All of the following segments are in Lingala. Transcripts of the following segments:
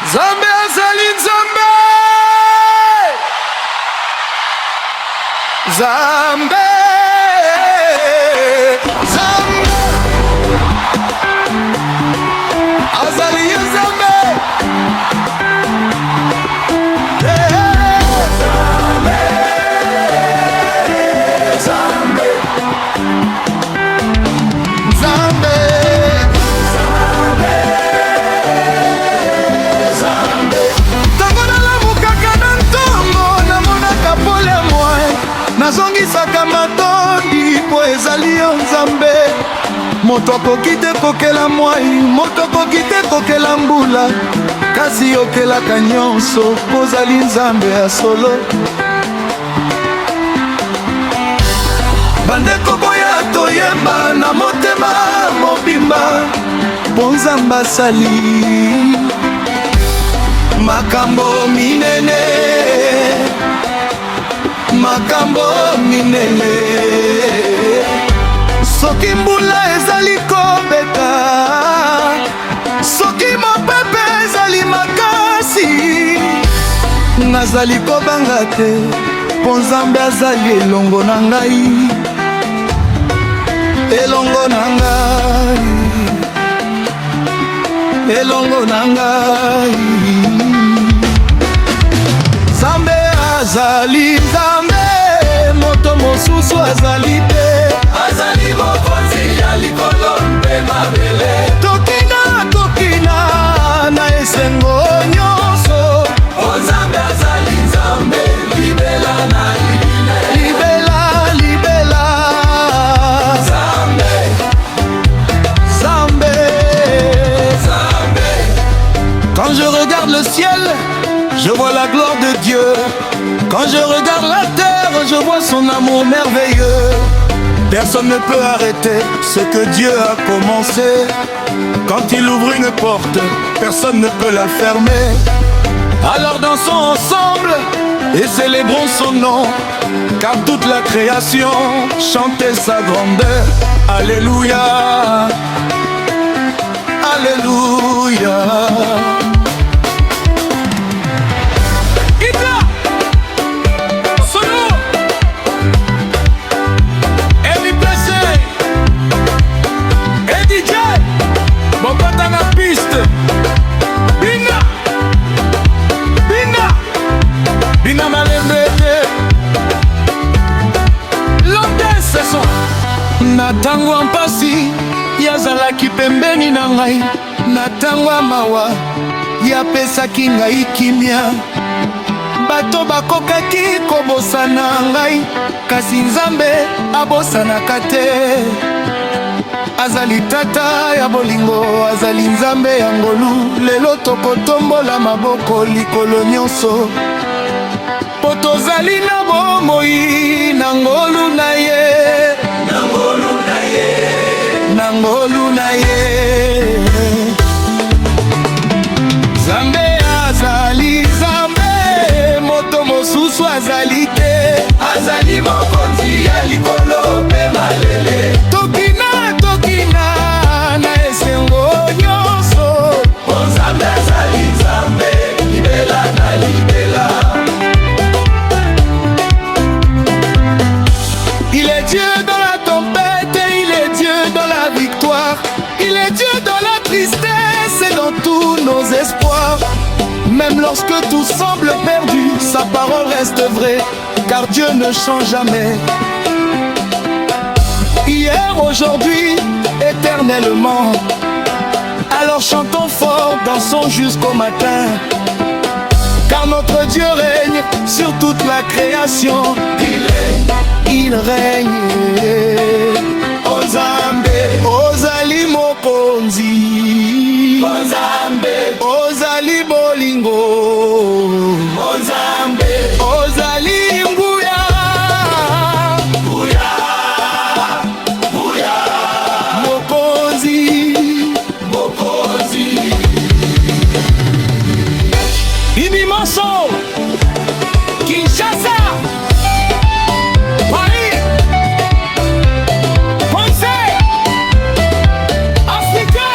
Nzambe azali Nzambe. Nzambe. Nzambe. Azali Nzambe. Nazongisaka matondi po ezali yo Nzambe. Moto akoki te kokela mwai, moto akoki te kokela mbula, kasi okelaka nyonso po ozali Nzambe ya solo. Bandeko boya toyemba na motema mobimba po Nzambe asali makambo minene, makambo minene. Soki mbula ezali kobeta, soki mopepe ezali makasi, nazali kobanga te po Nzambe azali elongo na ngai, elongo na ngai, elongo na ngai. Nzambe azali Nzambe, moto mosusu azali te. Azali mokonzi ya likolo mpe mabele. Tokina tokina na esengo nyonso, Nzambe azali Nzambe, libela na libela, libela libela. Nzambe, Nzambe, Nzambe. Quand je regarde le ciel, je vois la gloire de Dieu. Quand je regarde la terre, je vois son amour merveilleux. Personne ne peut arrêter ce que Dieu a commencé. Quand il ouvre une porte, personne ne peut la fermer. Alors dansons ensemble et célébrons son nom, car toute la création chantait sa grandeur. Alléluia, Alléluia. Bopata na piste. Bina, Bina, Bina malembete. L'homme ce son. Natangwa mpasi yazalaki pembeni na ngai, natangwa mawa yapesaki ngai kimia. Bato bakokaki kobosana ngai, kasi Nzambe abosanaka te. Azali tata ya bolingo, azali Nzambe ya ngolu. Lelo tokotombola maboko likolo nyonso, po tozali na bomoi na ngolu na ye, na ngolu na ye, na ngolu na ye. Nzambe azali Nzambe, moto mosusu azali te. Azali mokonzi ya likolo mpe malele. Tokina tokina na esengo nyonso, Nzambe azali Nzambe, libela na libela. Il est Dieu dans la tempête, il est Dieu dans la victoire, il est Dieu dans la tristesse et dans tous nos espoirs. Même lorsque tout semble perdu, sa parole reste vraie, car Dieu ne change jamais. Hier, aujourd'hui, éternellement. Alors chantons fort, dansons jusqu'au matin, car notre Dieu règne sur toute la création. Il règne. Nzambe, ozali mokonzi. Nzambe, ozali bolingo. Nzambe, ozali nguya. Nguya, nguya. Mokonzi, mokonzi. Bibi Manso, Kinshasa, Paris, Français, Africa.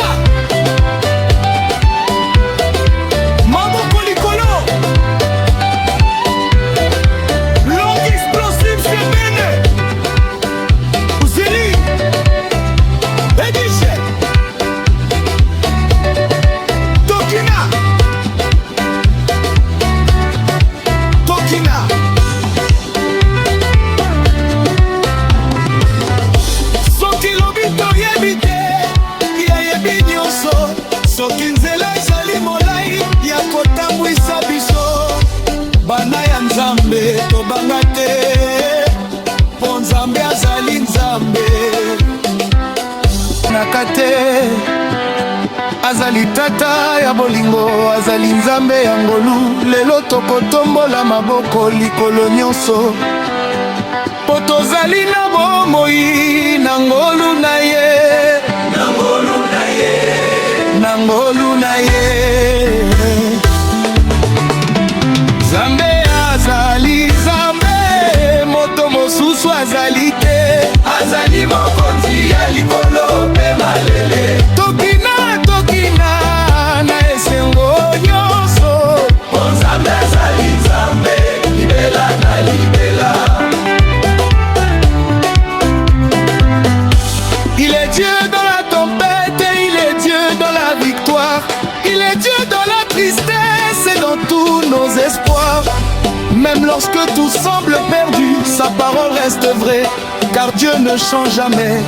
azali tata ya bolingo, azali nzambe ya ngolu. Lelo tokotombola maboko likolo nyonso, po tozali na bomoi na ngolu na ye, na ngolu na ye, na ngolu na ye. Nzambe azali nzambe, moto mosusu azali te, azali mokonzi ya likolo mpe malele. Tokina tokina na esengo nyonso, po Nzambe azali nzambe, libela na libela. Il est Dieu dans la tempête, il est Dieu dans la victoire, il est Dieu dans la tristesse et dans tous nos espoirs. Même lorsque tout semble perdu, sa parole reste vraie, car Dieu ne change jamais.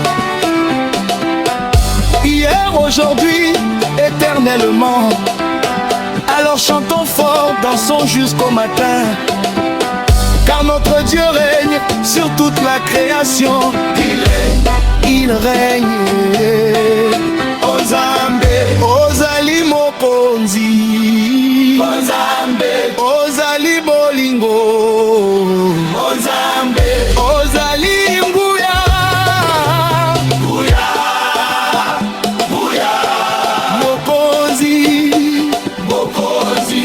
Hier, aujourd'hui, éternellement. Alors chantons fort, dansons jusqu'au matin, car notre Dieu règne sur toute la création. Il règne. O Nzambe, ozali mokonzi, O Nzambe, ozali bolingo, O Nzambe, ozali nguya, nguya, nguya, mokonzi, mokonzi.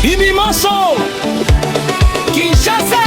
Ibimanso, Kinshasa,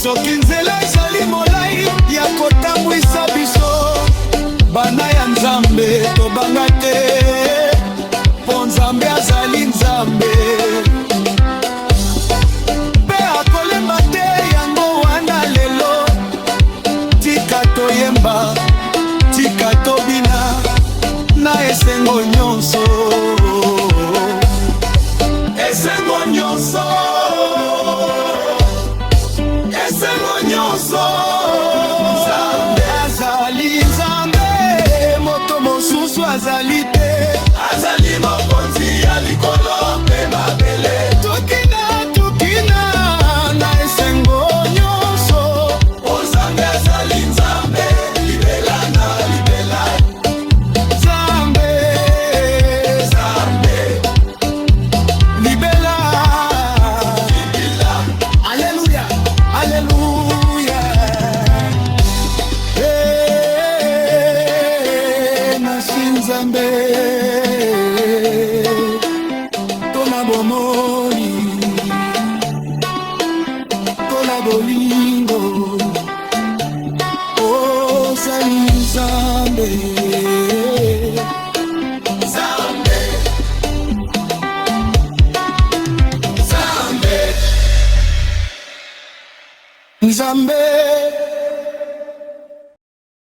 soki nzela ezali molai ya kotambwisa biso, bana ya Nzambe tobanga te, po Nzambe azali Nzambe, mpe akolemba te. Yango wana lelo tika toyemba, tika tobina na esengo nyonso, esengo nyonso, esengo nyonso. Nzambe azali nzambe, moto mosusu azali te, azali mokonzi ya likolo mpe mabele. Tokina tokina na esengo nyonso, po Nzambe azali nzambe, libela na libela. Nzambe, Nzambe, libela, libela. Alleluia, alleluia. Nasi Nzambe, tona bomoi, tona bolingo, ozali Nzambe, Nzambe, Nzambe, Nzambe.